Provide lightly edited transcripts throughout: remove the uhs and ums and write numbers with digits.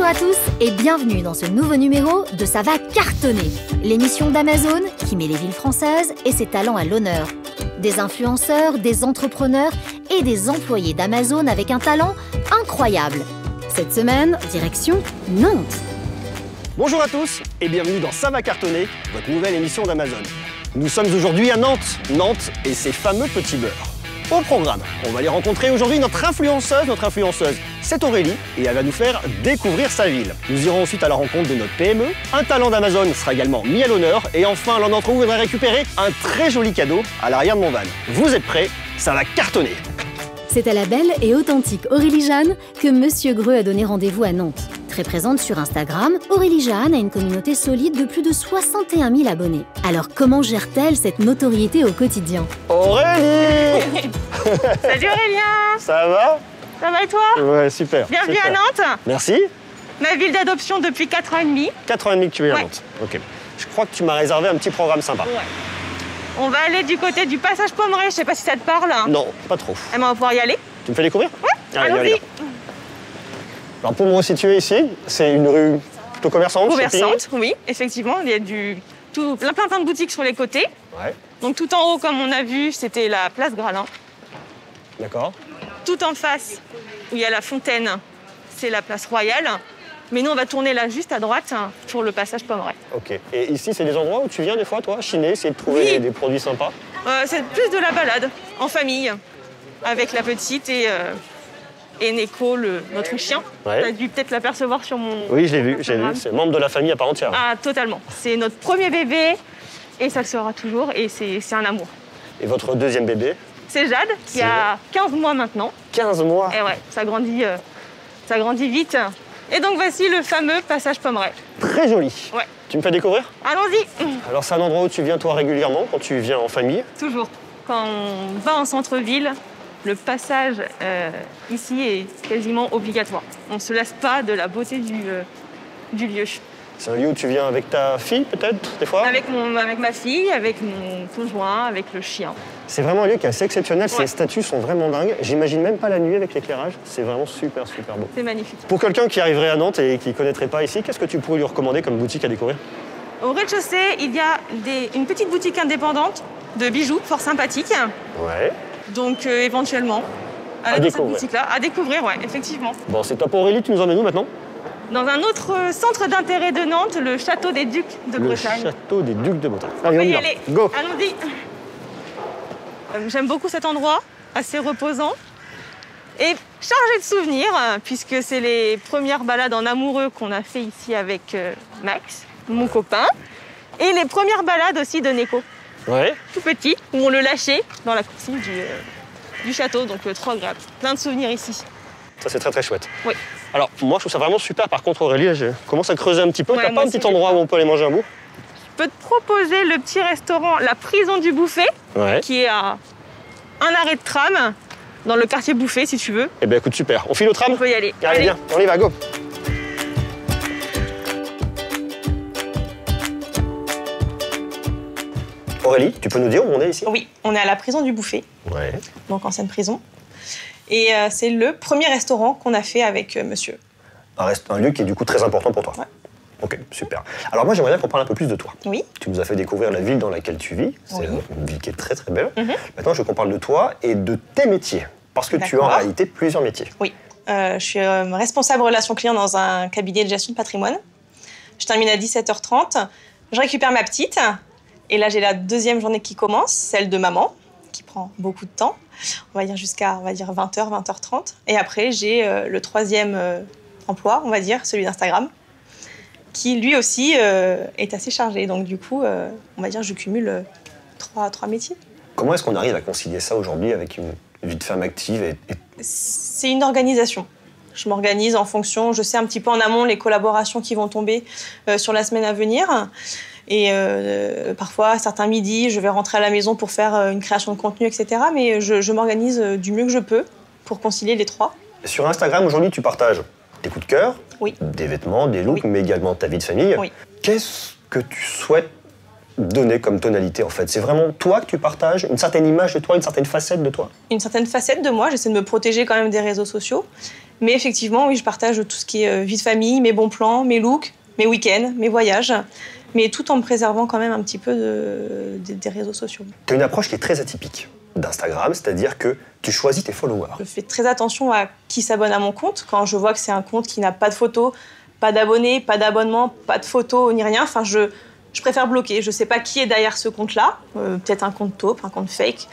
Bonjour à tous et bienvenue dans ce nouveau numéro de Ça va cartonner, l'émission d'Amazon qui met les villes françaises et ses talents à l'honneur. Des influenceurs, des entrepreneurs et des employés d'Amazon avec un talent incroyable. Cette semaine, direction Nantes. Bonjour à tous et bienvenue dans Ça va cartonner, votre nouvelle émission d'Amazon. Nous sommes aujourd'hui à Nantes, Nantes et ses fameux petits beurres. Au programme, on va aller rencontrer aujourd'hui notre influenceuse, c'est Aurélie et elle va nous faire découvrir sa ville. Nous irons ensuite à la rencontre de notre PME, un talent d'Amazon sera également mis à l'honneur et enfin l'un d'entre vous voudra récupérer un très joli cadeau à l'arrière de mon van. Vous êtes prêts? Ça va cartonner. C'est à la belle et authentique Aurélie Jeanne que Monsieur Greux a donné rendez-vous à Nantes. Très présente sur Instagram, Aurélie Jeanne a une communauté solide de plus de 61 000 abonnés. Alors comment gère-t-elle cette notoriété au quotidien? Aurélie! Salut Aurélien! Ça va? Ça va et toi? Ouais, super. Bienvenue super. à Nantes. Merci. Ma ville d'adoption depuis 4 ans et demi. 4 ans et demi que tu es à Ouais. Nantes. Ok. Je crois que tu m'as réservé un petit programme sympa. Ouais. On va aller du côté du passage Pommeraye, je sais pas si ça te parle. Non, pas trop. Eh ben, on va pouvoir y aller. Tu me fais découvrir? Ouais, Allez, allons-y. viens. Alors pour me resituer ici, c'est une rue plutôt commerçante. Commerçante, oui, effectivement. Il y a plein de boutiques sur les côtés. Ouais, Donc tout en haut, comme on a vu, c'était la place Gralin. d'accord. Tout en face, où il y a la fontaine, c'est la place Royale. Mais nous, on va tourner là, juste à droite, pour le passage Pommeraye. Ok. Et ici, c'est des endroits où tu viens des fois, toi, chiner, essayer de trouver Oui. des produits sympas? C'est plus de la balade, en famille, avec la petite et Neko, notre chien. Ouais. Tu as dû peut-être l'apercevoir sur mon... Oui, je l'ai vu, j'ai Instagram. vu. C'est membre de la famille à part entière. Ah, totalement. C'est notre premier bébé, et ça le sera toujours, et c'est un amour. Et votre deuxième bébé? C'est Jade, qui a 15 mois maintenant. 15 mois. Et ouais, ça grandit vite. Et donc voici le fameux passage Pommeraye. Très joli. Ouais. Tu me fais découvrir? Allons-y. Alors c'est un endroit où tu viens toi régulièrement quand tu viens en famille? Toujours. Quand on va en centre-ville, le passage ici est quasiment obligatoire. On ne se lasse pas de la beauté du lieu. C'est un lieu où tu viens avec ta fille peut-être des fois? Avec ma fille, avec mon conjoint, avec le chien. C'est vraiment un lieu qui est assez exceptionnel, Ouais. ces statues sont vraiment dingues. J'imagine même pas la nuit avec l'éclairage, c'est vraiment super super beau. C'est magnifique. Pour quelqu'un qui arriverait à Nantes et qui ne connaîtrait pas ici, qu'est-ce que tu pourrais lui recommander comme boutique à découvrir? Au rez-de-chaussée, il y a une petite boutique indépendante de bijoux, fort sympathique. Ouais. Donc éventuellement, À aller dans cette découvrir. boutique-là, à découvrir, ouais, effectivement. Bon, c'est top. Aurélie, tu nous emmènes où maintenant? Dans un autre centre d'intérêt de Nantes, le château des Ducs de Le Bretagne. château des Ducs de Bretagne. On Allez, peut on y y va. aller. Go. Allons-y. J'aime beaucoup cet endroit, assez reposant et chargé de souvenirs, puisque c'est les premières balades en amoureux qu'on a fait ici avec Max, mon copain, et les premières balades aussi de Neko, Ouais. tout petit, où on le lâchait dans la coursive du château, donc trop agréable. Plein de souvenirs ici. Ça, c'est très très chouette. Oui. Alors, moi, je trouve ça vraiment super. Par contre, Aurélie, je commence à creuser un petit peu. Ouais, T'as moi pas un aussi, petit endroit où on peut aller manger un bout? Je peux te proposer le petit restaurant La Prison du Bouffet, Ouais. qui est à un arrêt de tram, dans le quartier Bouffet, si tu veux. Eh bien, écoute, super. On file au tram? On peut y aller. Allez, viens, on y va, go. Aurélie, tu peux nous dire où on est ici? Oui, on est à la prison du Bouffet, Ouais. donc ancienne prison. Et c'est le premier restaurant qu'on a fait avec monsieur. Un lieu qui est du coup très important pour toi. Ouais. Ok, super. Alors moi, j'aimerais bien qu'on parle un peu plus de toi. Oui. Tu nous as fait découvrir la ville dans laquelle tu vis. C'est Oui. une ville qui est très très belle. Mhm. Maintenant, je veux qu'on parle de toi et de tes métiers. Parce que tu as en D'accord. réalité plusieurs métiers. Oui. Je suis responsable relations clients dans un cabinet de gestion de patrimoine. Je termine à 17h30. Je récupère ma petite. Et là, j'ai la deuxième journée qui commence, celle de maman, qui prend beaucoup de temps. On va dire jusqu'à 20h, 20h30. Et après, j'ai le troisième emploi, on va dire, celui d'Instagram, qui lui aussi est assez chargé. Donc du coup, on va dire, je cumule trois métiers. Comment est-ce qu'on arrive à concilier ça aujourd'hui avec une vie de femme active et C'est une organisation. Je m'organise en fonction, je sais un petit peu en amont les collaborations qui vont tomber sur la semaine à venir. Et parfois, certains midis, je vais rentrer à la maison pour faire une création de contenu, etc. Mais je m'organise du mieux que je peux pour concilier les trois. Sur Instagram, aujourd'hui, tu partages tes coups de cœur, Oui. des vêtements, des looks, Oui. mais également ta vie de famille. Oui. Qu'est-ce que tu souhaites donner comme tonalité, en fait? C'est vraiment toi que tu partages, une certaine image de toi, une certaine facette de toi? Une certaine facette de moi, j'essaie de me protéger quand même des réseaux sociaux. Mais effectivement, oui, je partage tout ce qui est vie de famille, mes bons plans, mes looks, mes week-ends, mes voyages, mais tout en me préservant quand même un petit peu des réseaux sociaux. Tu as une approche qui est très atypique d'Instagram, c'est-à-dire que tu choisis tes followers. Je fais très attention à qui s'abonne à mon compte. Quand je vois que c'est un compte qui n'a pas de photos, pas d'abonnés, pas d'abonnement, pas de photos ni rien, enfin, je préfère bloquer. Je ne sais pas qui est derrière ce compte-là, peut-être un compte taupe, un compte fake.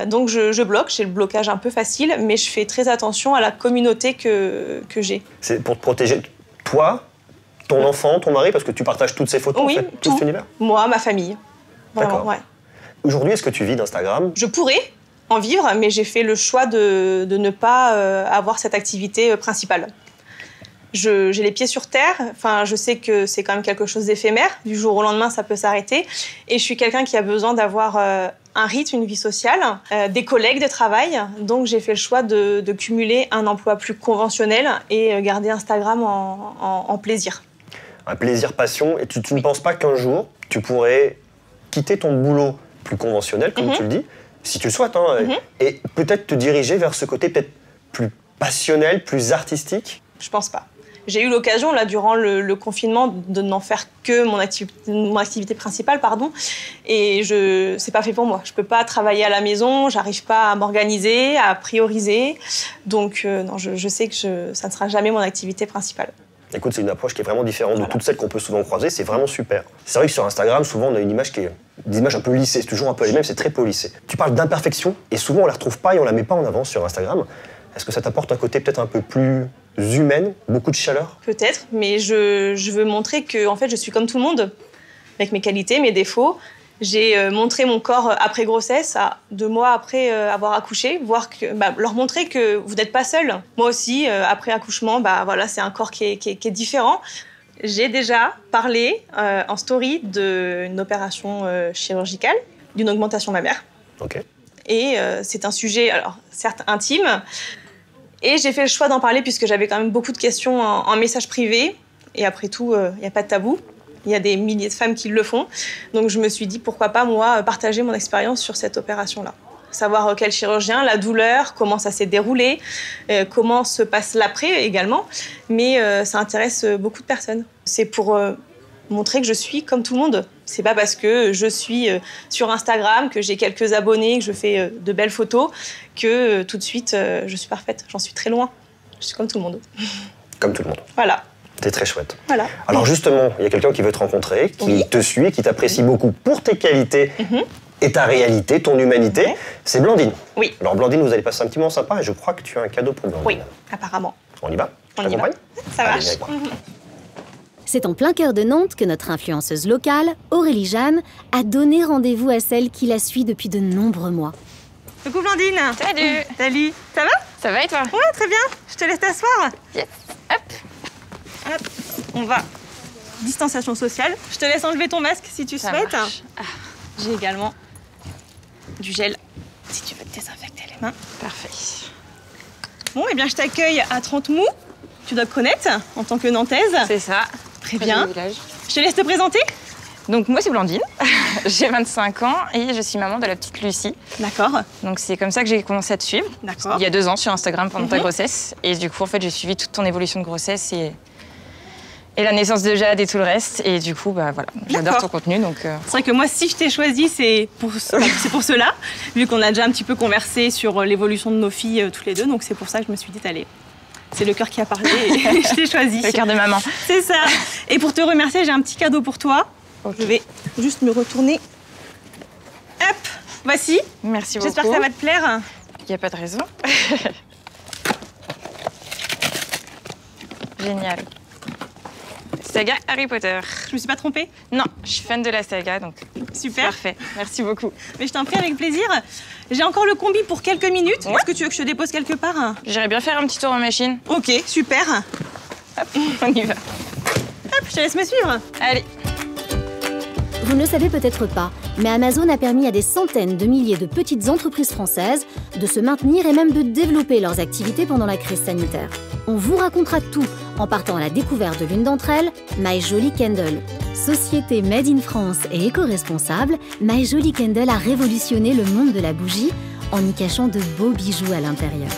Donc je bloque, j'ai le blocage un peu facile, mais je fais très attention à la communauté que j'ai. C'est pour te protéger, toi, ton enfant, ton mari, parce que tu partages toutes ces photos, oui, en fait, tout cet univers. Moi, ma famille. D'accord. Ouais. Aujourd'hui, est-ce que tu vis d'Instagram? Je pourrais en vivre, mais j'ai fait le choix de ne pas avoir cette activité principale. J'ai les pieds sur terre, enfin, je sais que c'est quand même quelque chose d'éphémère, du jour au lendemain ça peut s'arrêter, et je suis quelqu'un qui a besoin d'avoir un rythme, une vie sociale, des collègues de travail, donc j'ai fait le choix de cumuler un emploi plus conventionnel et garder Instagram en plaisir. Un plaisir passion, et tu ne penses pas qu'un jour tu pourrais quitter ton boulot plus conventionnel, comme tu le dis, si tu le souhaites, hein, et peut-être te diriger vers ce côté peut-être plus passionnel, plus artistique? Je pense pas. J'ai eu l'occasion, là, durant le confinement, de n'en faire que mon activité principale, et c'est pas fait pour moi. Je peux pas travailler à la maison, j'arrive pas à m'organiser, à prioriser, donc non, je sais que ça ne sera jamais mon activité principale. Écoute, c'est une approche qui est vraiment différente de toutes celles qu'on peut souvent croiser, c'est vraiment super. C'est vrai que sur Instagram, souvent, on a une image qui est des images un peu lissées, c'est toujours un peu les mêmes, c'est très polissé. Tu parles d'imperfection, et souvent on la retrouve pas et on la met pas en avant sur Instagram. Est-ce que ça t'apporte un côté peut-être un peu plus humaine, beaucoup de chaleur? Peut-être, mais je veux montrer que en fait, je suis comme tout le monde, avec mes qualités, mes défauts. J'ai montré mon corps après grossesse, 2 mois après avoir accouché, leur montrer que vous n'êtes pas seul. Moi aussi, après accouchement, voilà, c'est un corps qui est différent. J'ai déjà parlé en story d'une opération chirurgicale, d'une augmentation mammaire. Ok. Et c'est un sujet, alors certes intime, et j'ai fait le choix d'en parler puisque j'avais quand même beaucoup de questions en message privé. Et après tout, il n'y a pas de tabou. Il y a des milliers de femmes qui le font. Donc je me suis dit, pourquoi pas, moi, partager mon expérience sur cette opération-là. Savoir quel chirurgien, la douleur, comment ça s'est déroulé, comment se passe l'après également. Mais ça intéresse beaucoup de personnes. C'est pour montrer que je suis comme tout le monde. C'est pas parce que je suis sur Instagram, que j'ai quelques abonnés, que je fais de belles photos, que tout de suite, je suis parfaite. J'en suis très loin. Je suis comme tout le monde. Comme tout le monde. Voilà. C'est très chouette. Voilà. Alors justement, il y a quelqu'un qui veut te rencontrer, qui te suit, qui t'apprécie beaucoup pour tes qualités et ta réalité, ton humanité. C'est Blandine. Oui. Alors Blandine, vous allez passer un petit moment sympa et je crois que tu as un cadeau pour Blandine. Oui, apparemment. On y va? On y va. Ça marche. C'est en plein cœur de Nantes que notre influenceuse locale, Aurélie Jeanne, a donné rendez-vous à celle qui la suit depuis de nombreux mois. Coucou Blandine. Salut. Salut. Ça va? Ça va et toi? Ouais, très bien. Je te laisse t'asseoir. Yes. Hop. Hop. On va. Distanciation sociale. Je te laisse enlever ton masque si tu souhaites. J'ai également du gel si tu veux te désinfecter les mains. Parfait. Bon, eh bien, je t'accueille à 30 Mous. Tu dois te connaître en tant que Nantaise. C'est ça. Très bien. Village. Je te laisse te présenter. Donc moi c'est Blandine, j'ai 25 ans et je suis maman de la petite Lucie. D'accord. Donc c'est comme ça que j'ai commencé à te suivre. D'accord. Il y a 2 ans sur Instagram pendant ta grossesse. Et du coup en fait j'ai suivi toute ton évolution de grossesse et la naissance de Jade et tout le reste. Et du coup voilà, j'adore ton contenu. Donc c'est vrai que moi si je t'ai choisi c'est pour cela, vu qu'on a déjà un petit peu conversé sur l'évolution de nos filles toutes les deux. Donc c'est pour ça que je me suis dit allez. C'est le cœur qui a parlé et je t'ai choisi. Le cœur de maman. C'est ça. Et pour te remercier, j'ai un petit cadeau pour toi. Okay. Je vais juste me retourner. Hop, voici. Merci beaucoup. J'espère que ça va te plaire. Il n'y a pas de raison. Génial. Saga Harry Potter. Je me suis pas trompée? Non, je suis fan de la saga, donc super. Parfait, merci beaucoup. Mais je t'en prie, avec plaisir. J'ai encore le combi pour quelques minutes. Ouais. Est-ce que tu veux que je te dépose quelque part? J'irais bien faire un petit tour en machine. Ok, super. Hop, on y va. Hop, je te laisse me suivre. Allez. Vous ne le savez peut-être pas, mais Amazon a permis à des centaines de milliers de petites entreprises françaises de se maintenir et même de développer leurs activités pendant la crise sanitaire. On vous racontera tout en partant à la découverte de l'une d'entre elles, My Jolie Candle. Société made in France et éco-responsable, My Jolie Candle a révolutionné le monde de la bougie en y cachant de beaux bijoux à l'intérieur.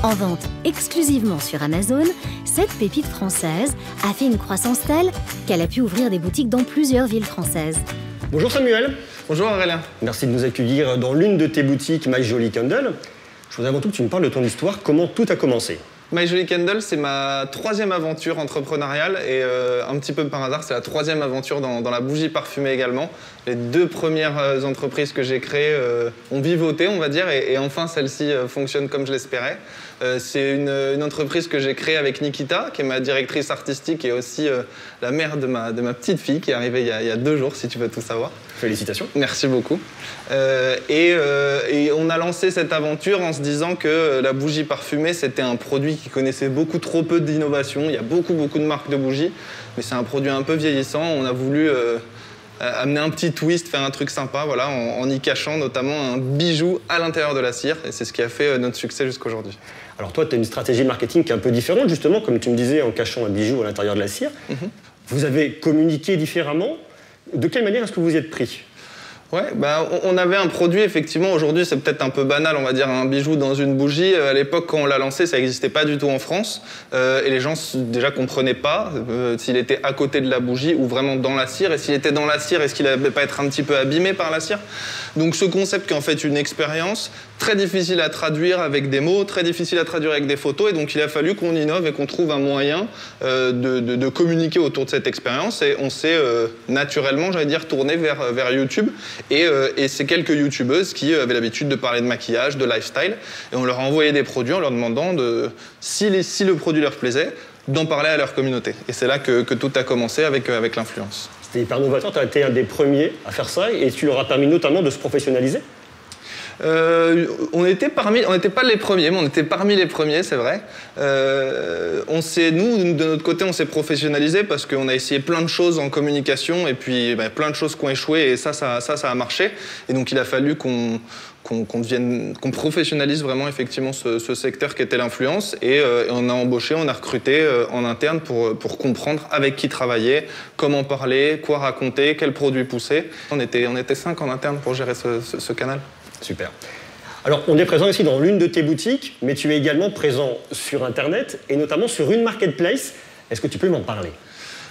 En vente exclusivement sur Amazon, cette pépite française a fait une croissance telle qu'elle a pu ouvrir des boutiques dans plusieurs villes françaises. Bonjour Samuel. Bonjour Aurélien. Merci de nous accueillir dans l'une de tes boutiques My Jolly Candle. Je voudrais avant tout que tu me parles de ton histoire, comment tout a commencé. My Jolly Candle, c'est ma 3e aventure entrepreneuriale et un petit peu par hasard, c'est la 3e aventure dans la bougie parfumée également. Les 2 premières entreprises que j'ai créées ont vivoté, on va dire, et enfin celle-ci fonctionne comme je l'espérais. C'est une entreprise que j'ai créée avec Nikita, qui est ma directrice artistique et aussi la mère de ma petite fille qui est arrivée il y a 2 jours, si tu veux tout savoir. Félicitations. Merci beaucoup. Et on a lancé cette aventure en se disant que la bougie parfumée, c'était un produit qui connaissait beaucoup trop peu d'innovation. Il y a beaucoup de marques de bougies, mais c'est un produit un peu vieillissant. On a voulu amener un petit twist, faire un truc sympa, voilà, en y cachant notamment un bijou à l'intérieur de la cire. Et c'est ce qui a fait notre succès jusqu'à aujourd'hui. Alors toi, tu as une stratégie marketing qui est un peu différente, justement, comme tu me disais, en cachant un bijou à l'intérieur de la cire. Vous avez communiqué différemment. De quelle manière est-ce que vous y êtes pris ? Ouais, on avait un produit, effectivement, aujourd'hui c'est peut-être un peu banal, on va dire, un bijou dans une bougie. À l'époque, quand on l'a lancé, ça n'existait pas du tout en France. Et les gens, déjà, comprenaient pas s'il était à côté de la bougie ou vraiment dans la cire. Et s'il était dans la cire, est-ce qu'il n'allait pas être un petit peu abîmé par la cire ? Donc ce concept qui est en fait une expérience très difficile à traduire avec des mots, très difficile à traduire avec des photos. Et donc il a fallu qu'on innove et qu'on trouve un moyen de communiquer autour de cette expérience. Et on s'est naturellement, j'allais dire, tourné vers YouTube. Et c'est quelques youtubeuses qui avaient l'habitude de parler de maquillage, de lifestyle, et on leur a envoyé des produits en leur demandant, si le produit leur plaisait, d'en parler à leur communauté. Et c'est là que tout a commencé avec l'influence. C'était hyper novateur, tu as été un des premiers à faire ça, et tu leur as permis notamment de se professionnaliser. On n'était pas les premiers, mais on était parmi les premiers, c'est vrai. Nous, de notre côté, on s'est professionnalisé parce qu'on a essayé plein de choses en communication et puis plein de choses qui ont échoué et ça a marché. Et donc, il a fallu qu'on professionnalise vraiment effectivement ce secteur qui était l'influence et on a embauché, on a recruté en interne pour comprendre avec qui travailler, comment parler, quoi raconter, quels produits pousser. On était 5 en interne pour gérer ce canal. Super. Alors, on est présent ici dans l'une de tes boutiques, mais tu es également présent sur Internet et notamment sur une marketplace. Est-ce que tu peux m'en parler ?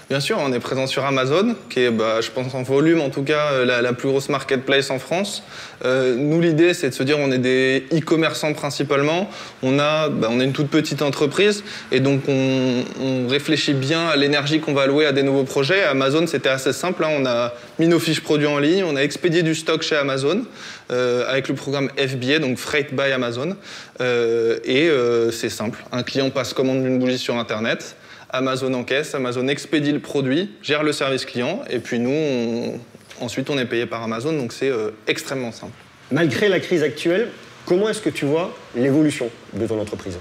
Bien sûr, on est présent sur Amazon, qui est, je pense en volume en tout cas, la plus grosse marketplace en France. Nous, l'idée, c'est de se dire on est des e-commerçants principalement. On a une toute petite entreprise et donc on réfléchit bien à l'énergie qu'on va allouer à des nouveaux projets. Amazon, c'était assez simple. On a mis nos fiches produits en ligne, on a expédié du stock chez Amazon avec le programme FBA, donc Freight by Amazon. C'est simple. Un client passe commande d'une bougie sur Internet. Amazon encaisse, Amazon expédie le produit, gère le service client, et puis nous, ensuite, on est payé par Amazon, donc c'est extrêmement simple. Malgré la crise actuelle, comment est-ce que tu vois l'évolution de ton entreprise ?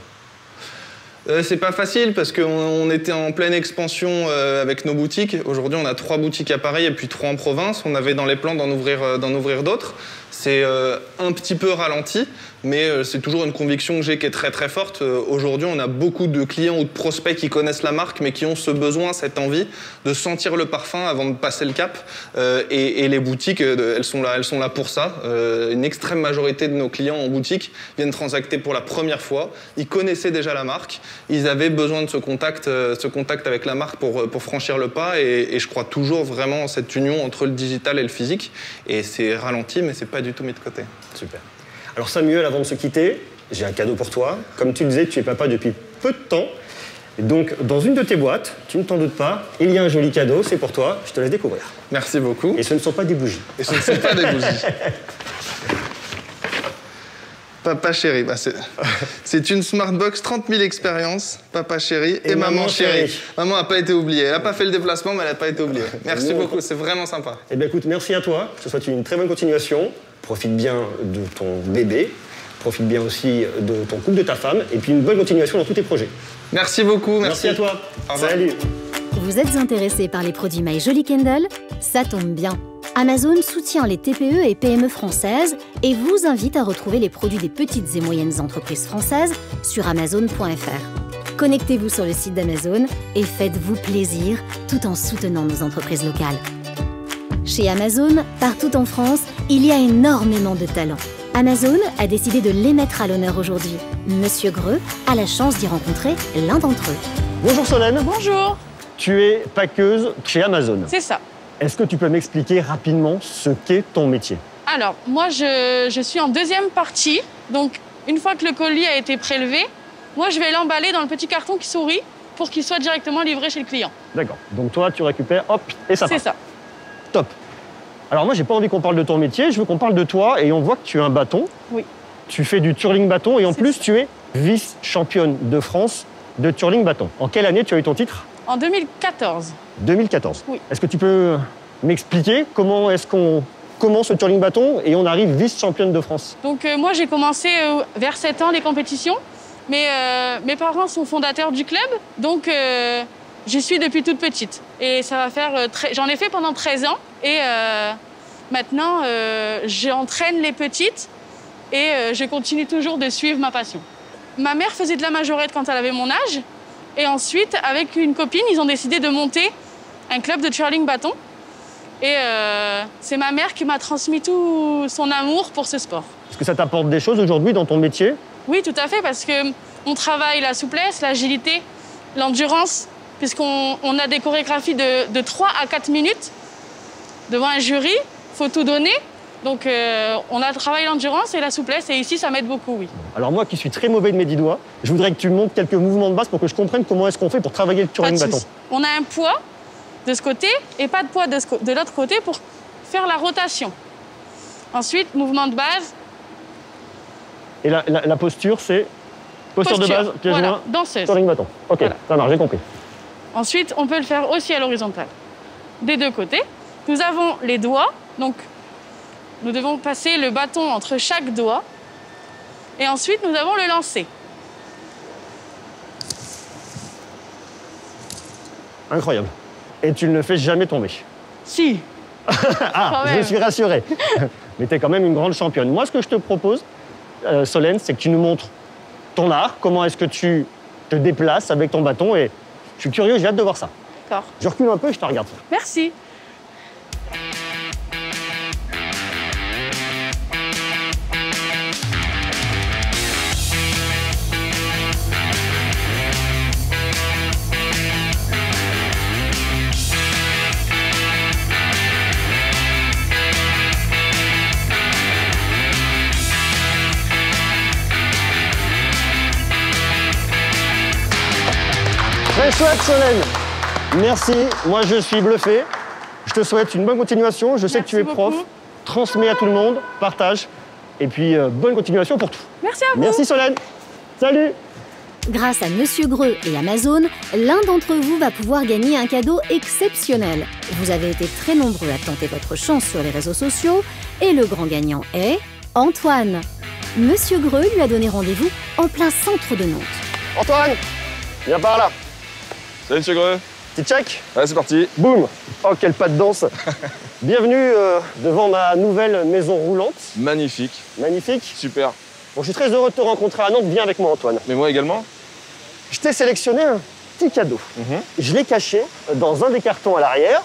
C'est pas facile parce qu'on était en pleine expansion avec nos boutiques. Aujourd'hui, on a 3 boutiques à Paris et puis 3 en province. On avait dans les plans d'en ouvrir d'autres. C'est un petit peu ralenti, mais c'est toujours une conviction que j'ai qui est très très forte. Aujourd'hui, on a beaucoup de clients ou de prospects qui connaissent la marque, mais qui ont ce besoin, cette envie de sentir le parfum avant de passer le cap. Et les boutiques, elles sont là pour ça. Une extrême majorité de nos clients en boutique viennent transacter pour la première fois. Ils connaissaient déjà la marque. Ils avaient besoin de ce contact avec la marque pour franchir le pas. Et je crois toujours vraiment en cette union entre le digital et le physique. Et c'est ralenti, mais c'est pas du tout mis de côté. Super. Alors Samuel, avant de se quitter, j'ai un cadeau pour toi. Comme tu le disais, tu es papa depuis peu de temps. Donc, dans une de tes boîtes, tu ne t'en doutes pas, il y a un joli cadeau, c'est pour toi, je te laisse découvrir. Merci beaucoup. Et ce ne sont pas des bougies. Et ce ne sont pas des bougies. Papa chéri, c'est une Smartbox 30 000 expériences, papa chéri et maman chérie. Maman n'a pas été oubliée. Elle n'a pas fait le déplacement, mais elle n'a pas été oubliée. Merci beaucoup, c'est vraiment sympa. Eh bien écoute, merci à toi. Je te souhaite une très bonne continuation. Profite bien de ton bébé. Profite bien aussi de ton couple, de ta femme. Et puis une bonne continuation dans tous tes projets. Merci beaucoup. Merci à toi. Salut. Vous êtes intéressé par les produits My Jolly Candle ? Ça tombe bien. Amazon soutient les TPE et PME françaises et vous invite à retrouver les produits des petites et moyennes entreprises françaises sur amazon.fr. Connectez-vous sur le site d'Amazon et faites-vous plaisir tout en soutenant nos entreprises locales. Chez Amazon, partout en France, il y a énormément de talents. Amazon a décidé de les mettre à l'honneur aujourd'hui. Monsieur Greux a la chance d'y rencontrer l'un d'entre eux. Bonjour Solène. Bonjour, Tu es packeuse chez Amazon. c'est ça. Est-ce que tu peux m'expliquer rapidement ce qu'est ton métier? Alors, moi, je suis en deuxième partie. Donc, une fois que le colis a été prélevé, moi, je vais l'emballer dans le petit carton qui sourit pour qu'il soit directement livré chez le client. D'accord. Donc toi, tu récupères, hop, et ça part. C'est ça. Top. Alors moi, j'ai pas envie qu'on parle de ton métier, je veux qu'on parle de toi. Et on voit que tu as un bâton. Oui. Tu fais du curling bâton et en C'est plus, ça. tu es vice-championne de France de curling bâton. En quelle année tu as eu ton titre? En 2014. 2014. Oui. Est-ce que tu peux m'expliquer comment est-ce qu'on commence le curling bâton et on arrive vice-championne de France? Donc, moi, j'ai commencé vers 7 ans les compétitions. Mais mes parents sont fondateurs du club. Donc, j'y suis depuis toute petite. Et ça va faire... J'en ai fait pendant 13 ans. Et maintenant, j'entraîne les petites. Et je continue toujours de suivre ma passion. Ma mère faisait de la majorette quand elle avait mon âge. Et ensuite, avec une copine, ils ont décidé de monter un club de curling bâton. Et c'est ma mère qui m'a transmis tout son amour pour ce sport. Est-ce que ça t'apporte des choses aujourd'hui dans ton métier? Oui, tout à fait, parce qu'on travaille la souplesse, l'agilité, l'endurance, puisqu'on a des chorégraphies de 3 à 4 minutes devant un jury. Il faut tout donner. Donc, on a travaillé l'endurance et la souplesse, et ici, ça m'aide beaucoup, oui. Alors moi qui suis très mauvais de mes 10 doigts, je voudrais que tu me montres quelques mouvements de base pour que je comprenne comment est-ce qu'on fait pour travailler le Pas curling de bâton. souci. On a un poids de ce côté et pas de poids de l'autre côté pour faire la rotation. Ensuite, mouvement de base, Et la posture, c'est posture de base, pieds voilà, joints, danseuse. curling bâton. Ok, Voilà. ça marche, j'ai compris. Ensuite, on peut le faire aussi à l'horizontale, des deux côtés. Nous avons les doigts, donc nous devons passer le bâton entre chaque doigt. Et ensuite, nous avons le lancer. Incroyable. Et tu ne le fais jamais tomber. Si. Ah, Quand je même. suis rassuré. Mais tu es quand même une grande championne. Moi, ce que je te propose, Solène, c'est que tu nous montres ton art, comment est-ce que tu te déplaces avec ton bâton. Et je suis curieux, j'ai hâte de voir ça. D'accord. Je recule un peu et je te regarde. Merci. Très chouette, Solène. Merci. Moi, je suis bluffé. Je te souhaite une bonne continuation. Je sais que tu es Merci prof. beaucoup. Transmets à tout le monde, partage. Et puis, bonne continuation pour tout. Merci à vous. Merci, Solène. Salut. Grâce à Monsieur Greux et Amazon, l'un d'entre vous va pouvoir gagner un cadeau exceptionnel. Vous avez été très nombreux à tenter votre chance sur les réseaux sociaux et le grand gagnant est Antoine. Monsieur Greux lui a donné rendez-vous en plein centre de Nantes. Antoine, viens par là. Salut monsieur Greux. Petit check. Ouais, c'est parti. Boum. Oh, quel pas de danse. Bienvenue devant ma nouvelle maison roulante. Magnifique. Magnifique. Super. Bon, je suis très heureux de te rencontrer à Nantes. Viens avec moi, Antoine. Mais moi également. Je t'ai sélectionné un petit cadeau. Je l'ai caché dans un des cartons à l'arrière.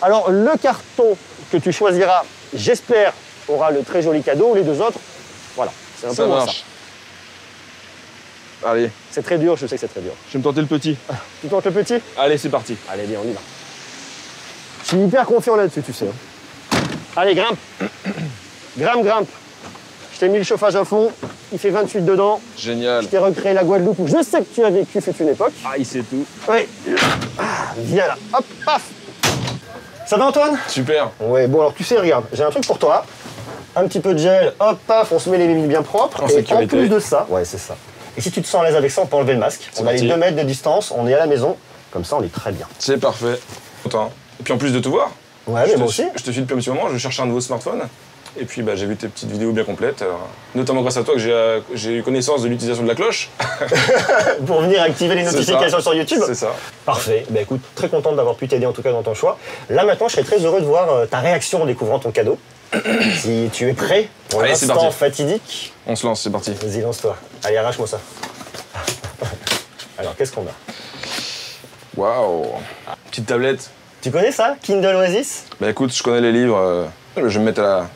Alors, le carton que tu choisiras, j'espère, aura le très joli cadeau. Les deux autres, voilà. C'est un Ça peu moins marche. Allez, C'est très dur, je sais que c'est très dur. je vais me tenter le petit. Tu tentes le petit? Allez, c'est parti. Allez, bien, on y va. Je suis hyper confiant là-dessus, tu sais. Allez, grimpe. Grimpe. Je t'ai mis le chauffage à fond. Il fait 28 dedans. Génial. Je t'ai recréé la Guadeloupe où je sais que tu as vécu fut une époque. Ah, il sait tout. Oui. Ah, viens là. Hop, paf. Ça va, Antoine? Super. Ouais, bon, alors tu sais, regarde, j'ai un truc pour toi. Un petit peu de gel, hop, paf, on se met les mains bien propres. En et sécurité. en plus de ça, ouais, c'est ça. Et si tu te sens à l'aise avec ça, on peut enlever le masque. C'est On a les parti. 2 mètres de distance, on est à la maison. Comme ça, on est très bien. C'est parfait. Content. Et puis en plus de te voir, Ouais, mais je, moi te, aussi. je te suis depuis un petit moment, je cherchais un nouveau smartphone. Et puis bah, j'ai vu tes petites vidéos bien complètes, notamment grâce à toi que j'ai eu connaissance de l'utilisation de la cloche. Pour venir activer les C'est notifications ça. sur YouTube. C'est ça. Parfait. Ben écoute, très contente d'avoir pu t'aider en tout cas dans ton choix. Là maintenant, je serais très heureux de voir ta réaction en découvrant ton cadeau. Si tu es prêt pour Allez, c'est l'instant parti. fatidique, On se lance, c'est parti. vas-y, lance-toi. Allez, arrache-moi ça. Alors, qu'est-ce qu'on a? Waouh. Petite tablette. Tu connais ça, Kindle Oasis? Bah écoute, je connais les livres, je vais me mettre à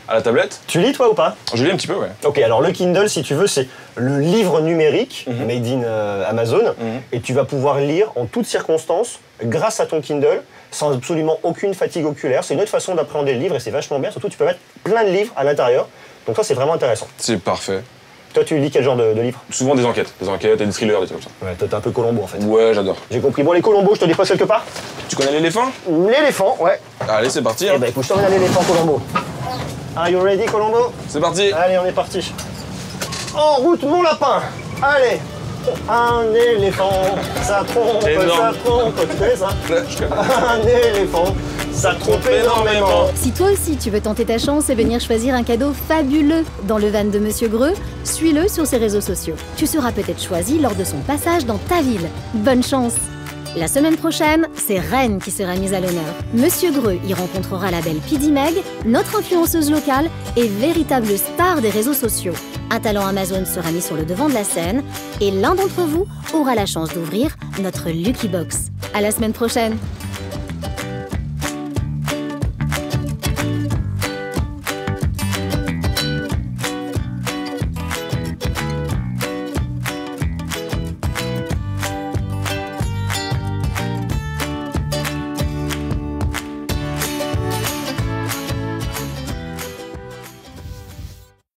À la tablette. Tu lis toi ou pas? Je lis un petit peu, ouais. Ok, alors le Kindle, si tu veux, c'est le livre numérique made in Amazon. Et tu vas pouvoir lire en toutes circonstances, grâce à ton Kindle, sans absolument aucune fatigue oculaire. C'est une autre façon d'appréhender le livre et c'est vachement bien. Surtout, tu peux mettre plein de livres à l'intérieur. Donc ça, c'est vraiment intéressant. C'est parfait. Toi, tu lis quel genre de livre? Souvent des enquêtes et des thrillers, des trucs comme ça. Ouais, toi, t'es un peu Colombo en fait. Ouais, j'adore. J'ai compris. Bon, les Colombos, je te dépose quelque part? Tu connais l'éléphant? L'éléphant, ouais. Allez, c'est parti. Eh ben, écoute, je t'emmène à l'éléphant, Colombo. Are you ready, Colombo? C'est parti. Allez, on est parti. En route, mon lapin. Allez. Un éléphant, ça trompe, Énorme. ça trompe. Tu connais ça? Un éléphant, ça trompe énormément. Si toi aussi tu veux tenter ta chance et venir choisir un cadeau fabuleux dans le van de Monsieur Greux, suis-le sur ses réseaux sociaux. Tu seras peut-être choisi lors de son passage dans ta ville. Bonne chance! La semaine prochaine, c'est Rennes qui sera mise à l'honneur. Monsieur Greux y rencontrera la belle Pidi Meg, notre influenceuse locale et véritable star des réseaux sociaux. Un talent Amazon sera mis sur le devant de la scène et l'un d'entre vous aura la chance d'ouvrir notre Lucky Box. À la semaine prochaine!